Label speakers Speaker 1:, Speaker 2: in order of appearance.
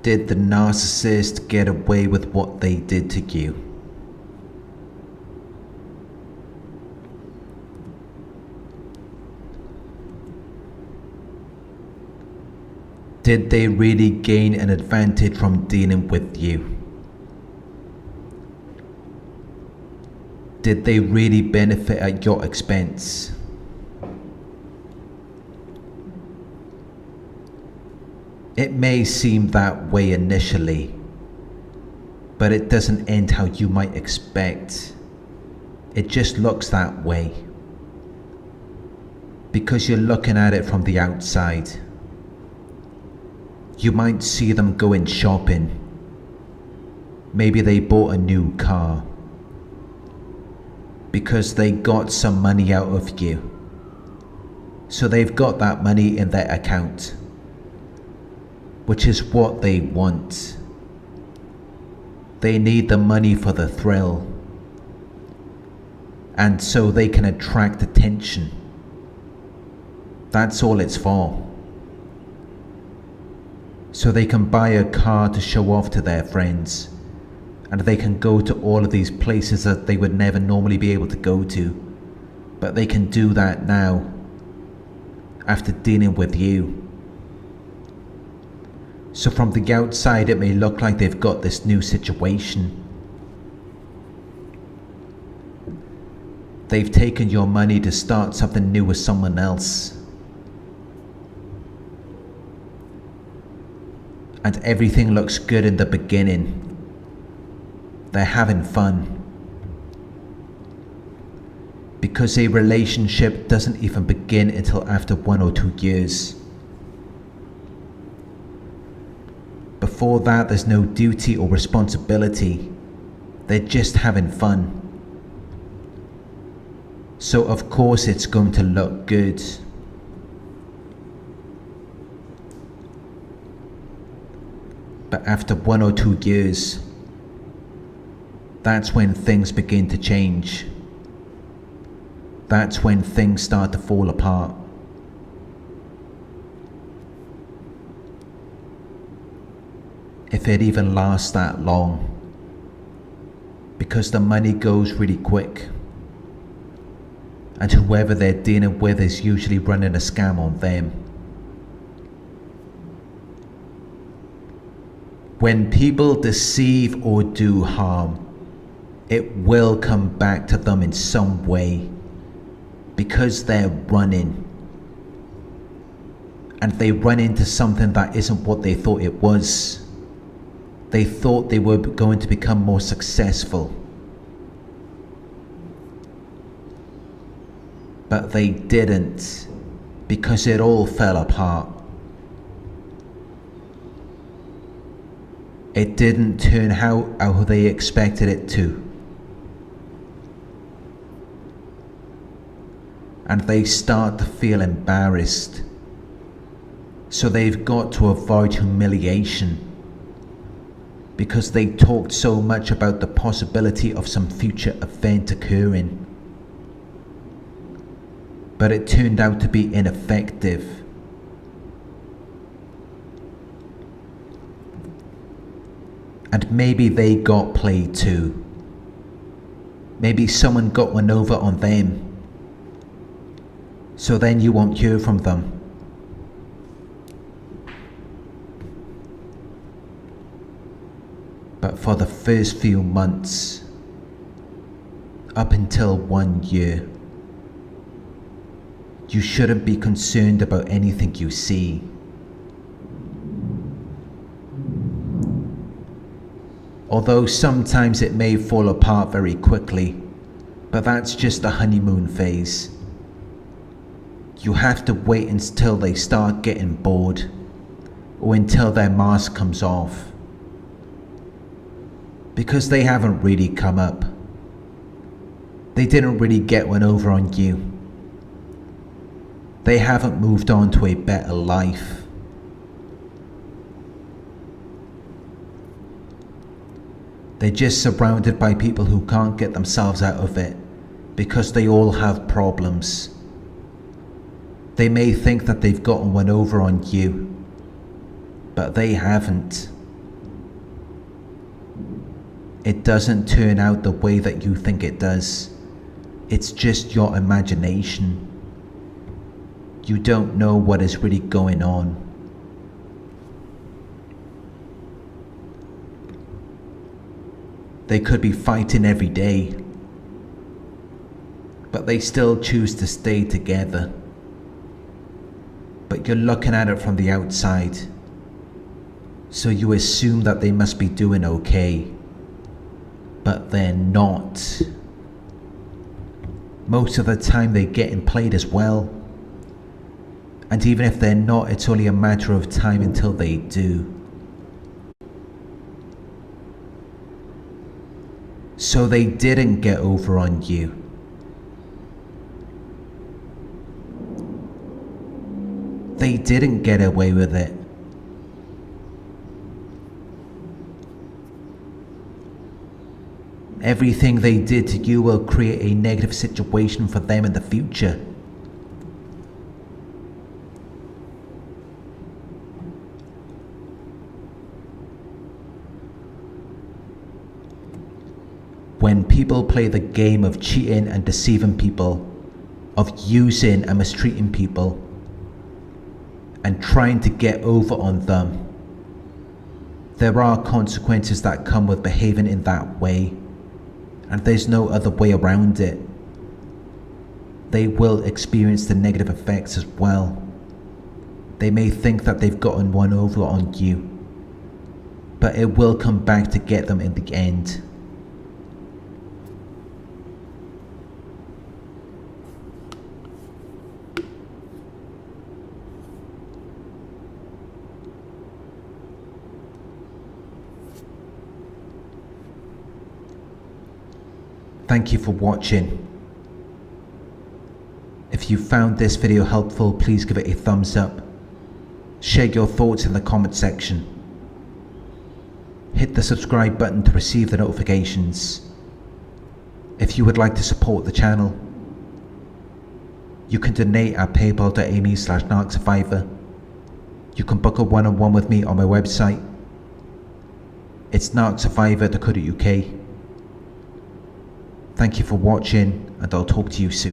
Speaker 1: Did the narcissist get away with what they did to you? Did they really gain an advantage from dealing with you? Did they really benefit at your expense? It may seem that way initially, but it doesn't end how you might expect. It just looks that way because you're looking at it from the outside. You might see them going shopping. Maybe they bought a new car because they got some money out of you. So they've got that money in their account, which is what they want. They need the money for the thrill, and so they can attract attention. That's all it's for. So they can buy a car to show off to their friends, and they can go to all of these places that they would never normally be able to go to, but they can do that now after dealing with you. So from the outside it may look like they've got this new situation. They've taken your money to start something new with someone else. And everything looks good in the beginning. They're having fun. Because a relationship doesn't even begin until after 1 or 2 years. Before that, there's no duty or responsibility. They're just having fun. So of course it's going to look good. But after 1 or 2 years, that's when things begin to change. That's when things start to fall apart. If it even lasts that long. Because the money goes really quick. And whoever they're dealing with is usually running a scam on them. When people deceive or do harm, it will come back to them in some way. Because they're running. And they run into something that isn't what they thought it was. They thought they were going to become more successful. But they didn't, because it all fell apart. It didn't turn out how they expected it to. And they start to feel embarrassed. So they've got to avoid humiliation. Because they talked so much about the possibility of some future event occurring. But it turned out to be ineffective. And maybe they got played too. Maybe someone got one over on them. So then you won't hear from them. But for the first few months, up until 1 year, you shouldn't be concerned about anything you see. Although sometimes it may fall apart very quickly, but that's just the honeymoon phase. You have to wait until they start getting bored, or until their mask comes off. Because they haven't really come up. They didn't really get one over on you. They haven't moved on to a better life. They're just surrounded by people who can't get themselves out of it because they all have problems. They may think that they've gotten one over on you, but they haven't. It doesn't turn out the way that you think it does. It's just your imagination. You don't know what is really going on. They could be fighting every day, but they still choose to stay together. But you're looking at it from the outside, so you assume that they must be doing okay, but they're not. Most of the time they're getting played as well, and even if they're not, it's only a matter of time until they do. So they didn't get over on you. They didn't get away with it. Everything they did to you will create a negative situation for them in the future. When people play the game of cheating and deceiving people, of using and mistreating people, and trying to get over on them, there are consequences that come with behaving in that way, and there's no other way around it. They will experience the negative effects as well. They may think that they've gotten one over on you, but it will come back to get them in the end. Thank you for watching. If you found this video helpful, please give it a thumbs up. Share your thoughts in the comment section. Hit the subscribe button to receive the notifications. If you would like to support the channel, you can donate at paypal.me/narcsurvivor. You can book a one-on-one with me on my website. It's narcsurvivor.co.uk. Thank you for watching, and I'll talk to you soon.